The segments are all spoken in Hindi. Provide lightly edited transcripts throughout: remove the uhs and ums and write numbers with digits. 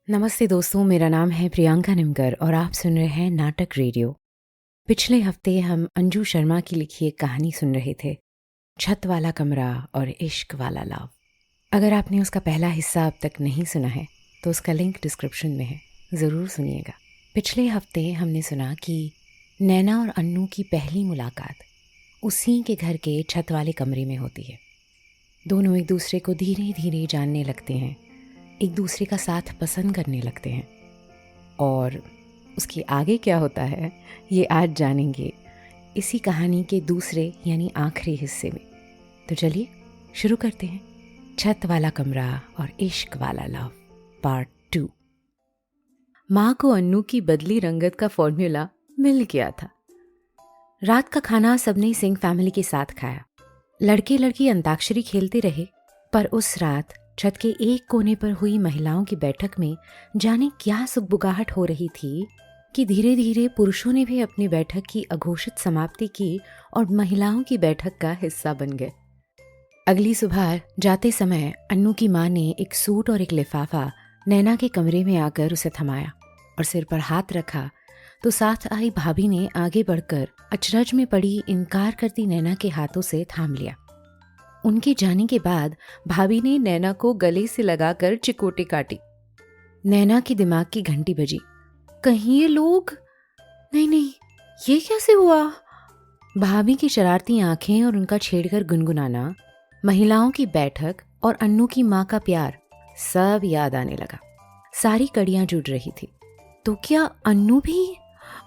नमस्ते दोस्तों, मेरा नाम है प्रियंका निमकर और आप सुन रहे हैं नाटक रेडियो। पिछले हफ्ते हम अंजू शर्मा की लिखी एक कहानी सुन रहे थे, छत वाला कमरा और इश्क वाला लव। अगर आपने उसका पहला हिस्सा अब तक नहीं सुना है तो उसका लिंक डिस्क्रिप्शन में है, ज़रूर सुनिएगा। पिछले हफ्ते हमने सुना कि नैना और अन्नू की पहली मुलाकात उसी के घर के छत वाले कमरे में होती है। दोनों एक दूसरे को धीरे धीरे जानने लगते हैं, एक दूसरे का साथ पसंद करने लगते हैं और उसके आगे क्या होता है ये आज जानेंगे इसी कहानी के दूसरे यानी आखिरी हिस्से में। तो चलिए शुरू करते हैं। छत वाला कमरा और इश्क वाला लव पार्ट 2। माँ को अन्नू की बदली रंगत का फॉर्मूला मिल गया था। रात का खाना सबने सिंह फैमिली के साथ खाया। लड़के लड़की अंताक्षरी खेलते रहे, पर उस रात छत के एक कोने पर हुई महिलाओं की बैठक में जाने क्या सुगबुगाहट हो रही थी कि धीरे धीरे पुरुषों ने भी अपनी बैठक की अघोषित समाप्ति की और महिलाओं की बैठक का हिस्सा बन गए। अगली सुबह जाते समय अन्नू की माँ ने एक सूट और एक लिफाफा नैना के कमरे में आकर उसे थमाया और सिर पर हाथ रखा तो साथ आई भाभी ने आगे बढ़कर अचरज में पड़ी इनकार करती नैना के हाथों से थाम लिया। उनके जाने के बाद भाभी ने नैना को गले से लगाकर चिकोटे काटी। नैना की दिमाग की घंटी बजी। कहीं ये लोग नहीं, ये कैसे हुआ? भाभी की शरारती आंखें और उनका छेड़कर गुनगुनाना, महिलाओं की बैठक और अन्नू की माँ का प्यार सब याद आने लगा। सारी कड़ियां जुड़ रही थी। तो क्या अन्नू भी?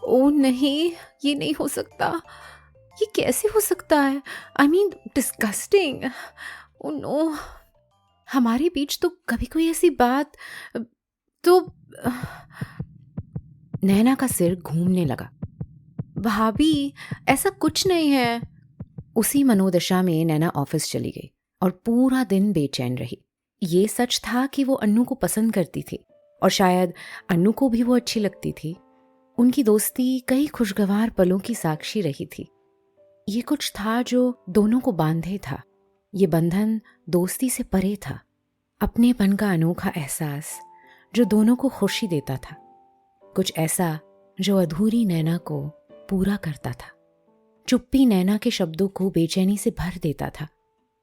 ओ नहीं, ये नहीं हो सकता। ये कैसे हो सकता है? I mean disgusting. Oh no, हमारे बीच तो कभी कोई ऐसी बात तो। नैना का सिर घूमने लगा। भाभी, ऐसा कुछ नहीं है। उसी मनोदशा में नैना ऑफिस चली गई और पूरा दिन बेचैन रही। ये सच था कि वो अन्नू को पसंद करती थी और शायद अन्नू को भी वो अच्छी लगती थी। उनकी दोस्ती कई खुशगवार पलों की साक्षी रही थी। ये कुछ था जो दोनों को बांधे था। ये बंधन दोस्ती से परे था, अपनेपन का अनोखा एहसास जो दोनों को खुशी देता था, कुछ ऐसा जो अधूरी नैना को पूरा करता था। चुप्पी नैना के शब्दों को बेचैनी से भर देता था।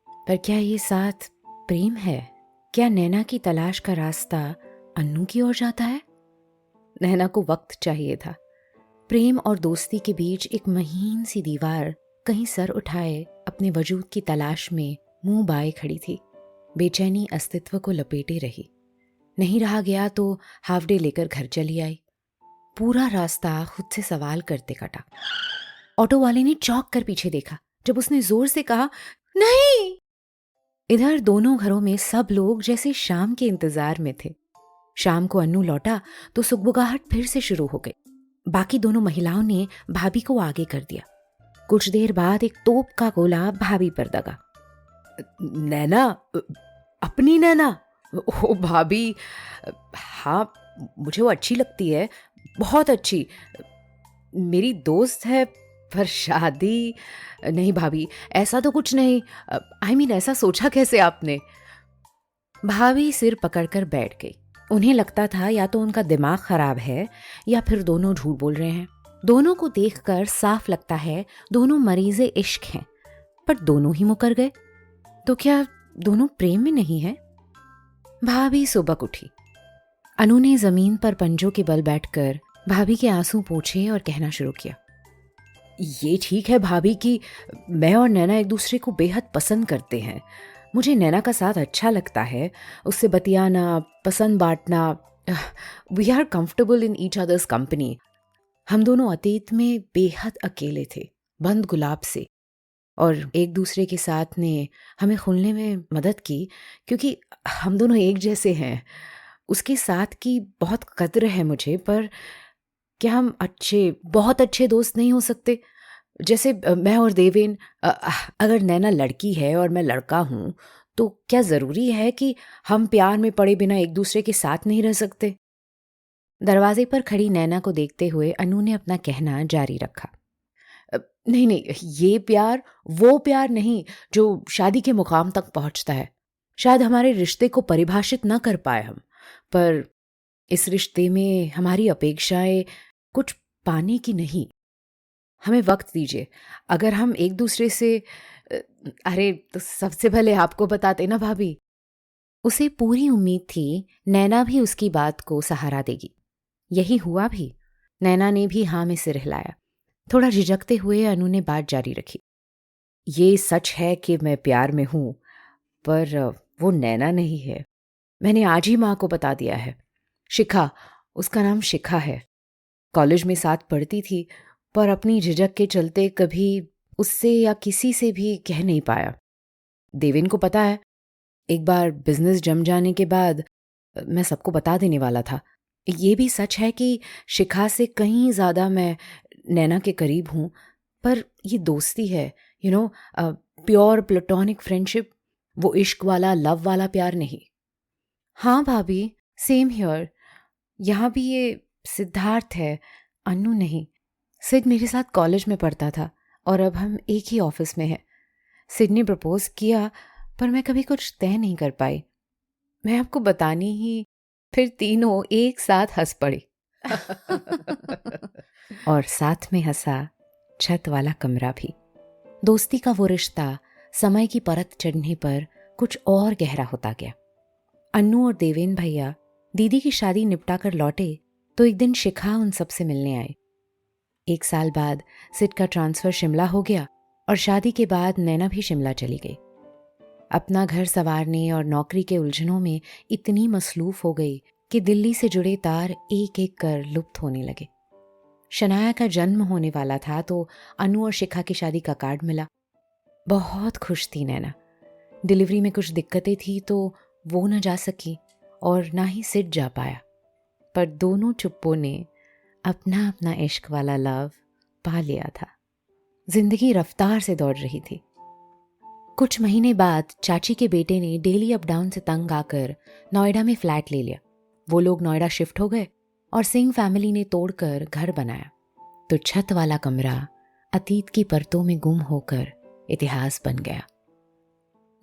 पर क्या ये साथ प्रेम है? क्या नैना की तलाश का रास्ता अन्नू की ओर जाता है? नैना को वक्त चाहिए था। प्रेम और दोस्ती के बीच एक महीन सी दीवार कहीं सर उठाए अपने वजूद की तलाश में मुंह बाए खड़ी थी। बेचैनी अस्तित्व को लपेटे रही। नहीं रहा गया तो हाफ डे लेकर घर चली आई। पूरा रास्ता खुद से सवाल करते कटा। ऑटो वाले ने चौंक कर पीछे देखा जब उसने जोर से कहा, नहीं। इधर दोनों घरों में सब लोग जैसे शाम के इंतजार में थे। शाम को अन्नू लौटा तो सुगबुगाहट फिर से शुरू हो गई। बाकी दोनों महिलाओं ने भाभी को आगे कर दिया। कुछ देर बाद एक तोप का गोला भाभी पर दगा। नैना, अपनी नैना? ओ भाभी, हाँ, मुझे वो अच्छी लगती है, बहुत अच्छी। मेरी दोस्त है, पर शादी नहीं भाभी, ऐसा तो कुछ नहीं। आई मीन ऐसा सोचा कैसे आपने? भाभी सिर पकड़कर बैठ गई। उन्हें लगता था या तो उनका दिमाग खराब है या फिर दोनों झूठ बोल रहे हैं। दोनों को देखकर साफ लगता है दोनों मरीज़े इश्क हैं, पर दोनों ही मुकर गए। तो क्या दोनों प्रेम में नहीं है? भाभी सुबह उठी। अनु ने जमीन पर पंजों के बल बैठकर भाभी के आंसू पोंछे और कहना शुरू किया, ये ठीक है भाभी कि मैं और नैना एक दूसरे को बेहद पसंद करते हैं। मुझे नैना का साथ अच्छा लगता है, उससे बतियाना, पसंद बांटना। We are comfortable in each others company. हम दोनों अतीत में बेहद अकेले थे, बंद गुलाब से, और एक दूसरे के साथ ने हमें खुलने में मदद की क्योंकि हम दोनों एक जैसे हैं। उसके साथ की बहुत कद्र है मुझे, पर क्या हम बहुत अच्छे दोस्त नहीं हो सकते? जैसे मैं और देवेन, अगर नैना लड़की है और मैं लड़का हूँ तो क्या ज़रूरी है कि हम प्यार में पड़े बिना एक दूसरे के साथ नहीं रह सकते? दरवाजे पर खड़ी नैना को देखते हुए अनु ने अपना कहना जारी रखा, नहीं, ये प्यार वो प्यार नहीं जो शादी के मुकाम तक पहुंचता है। शायद हमारे रिश्ते को परिभाषित न कर पाए हम, पर इस रिश्ते में हमारी अपेक्षाएं कुछ पाने की नहीं। हमें वक्त दीजिए। अगर हम एक दूसरे से अ, अरे तो सबसे पहले आपको बताते ना भाभी। उसे पूरी उम्मीद थी नैना भी उसकी बात को सहारा देगी। यही हुआ भी। नैना ने भी हाँ में सिर हिलाया। थोड़ा झिझकते हुए अनु ने बात जारी रखी। ये सच है कि मैं प्यार में हूं, पर वो नैना नहीं है। मैंने आज ही माँ को बता दिया है। शिखा, उसका नाम शिखा है। कॉलेज में साथ पढ़ती थी, पर अपनी झिझक के चलते कभी उससे या किसी से भी कह नहीं पाया। देवेन को पता है। एक बार बिजनेस जम जाने के बाद मैं सबको बता देने वाला था। ये भी सच है कि शिखा से कहीं ज़्यादा मैं नैना के करीब हूँ, पर ये दोस्ती है, प्योर प्लेटोनिक फ्रेंडशिप, वो इश्क वाला लव वाला प्यार नहीं। हाँ भाभी, सेम हियर। यहाँ भी ये सिद्धार्थ है, अन्नू नहीं। सिड मेरे साथ कॉलेज में पढ़ता था और अब हम एक ही ऑफिस में हैं। सिड ने प्रपोज किया, पर मैं कभी कुछ तय नहीं कर पाई। मैं आपको बतानी ही, फिर तीनों एक साथ हंस पड़े। और साथ में हंसा छत वाला कमरा भी। दोस्ती का वो रिश्ता समय की परत चढ़ने पर कुछ और गहरा होता गया। अन्नू और देवेन भैया दीदी की शादी निपटा कर लौटे तो एक दिन शिखा उन सबसे मिलने आए। 1 साल बाद सिड का ट्रांसफर शिमला हो गया और शादी के बाद नैना भी शिमला चली गई। अपना घर संवारने और नौकरी के उलझनों में इतनी मसलूफ हो गई कि दिल्ली से जुड़े तार एक एक कर लुप्त होने लगे। शनाया का जन्म होने वाला था तो अनु और शिखा की शादी का कार्ड मिला। बहुत खुश थी नैना। डिलीवरी में कुछ दिक्कतें थी तो वो न जा सकी और ना ही सिड जा पाया, पर दोनों चुप्पों ने अपना अपना इश्क वाला लव पा लिया था। जिंदगी रफ्तार से दौड़ रही थी। कुछ महीने बाद चाची के बेटे ने डेली अप डाउन से तंग आकर नोएडा में फ्लैट ले लिया। वो लोग नोएडा शिफ्ट हो गए और सिंह फैमिली ने तोड़कर घर बनाया। तो छत वाला कमरा अतीत की परतों में गुम होकर इतिहास बन गया।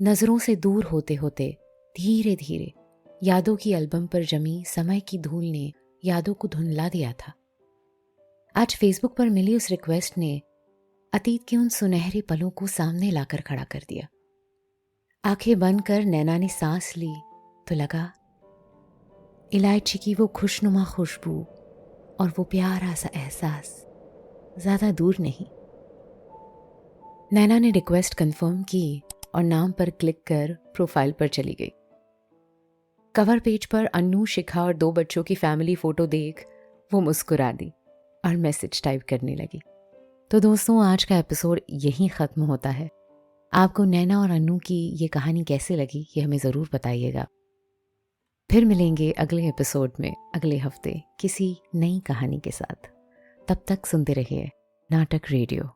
नजरों से दूर होते होते धीरे धीरे यादों की एल्बम पर जमी समय की धूल ने यादों को धुंधला दिया था। आज फेसबुक पर मिली उस रिक्वेस्ट ने अतीत के उन सुनहरे पलों को सामने लाकर खड़ा कर दिया। आंखें बंद कर नैना ने सांस ली तो लगा इलायची की वो खुशनुमा खुशबू और वो प्यारा सा एहसास ज्यादा दूर नहीं। नैना ने रिक्वेस्ट कंफर्म की और नाम पर क्लिक कर प्रोफाइल पर चली गई। कवर पेज पर अन्नू, शिखा और 2 बच्चों की फैमिली फोटो देख वो मुस्कुरा दी और मैसेज टाइप करने लगी। तो दोस्तों, आज का एपिसोड यहीं ख़त्म होता है। आपको नैना और अन्नू की ये कहानी कैसे लगी ये हमें ज़रूर बताइएगा। फिर मिलेंगे अगले एपिसोड में अगले हफ्ते किसी नई कहानी के साथ। तब तक सुनते रहिए नाटक रेडियो।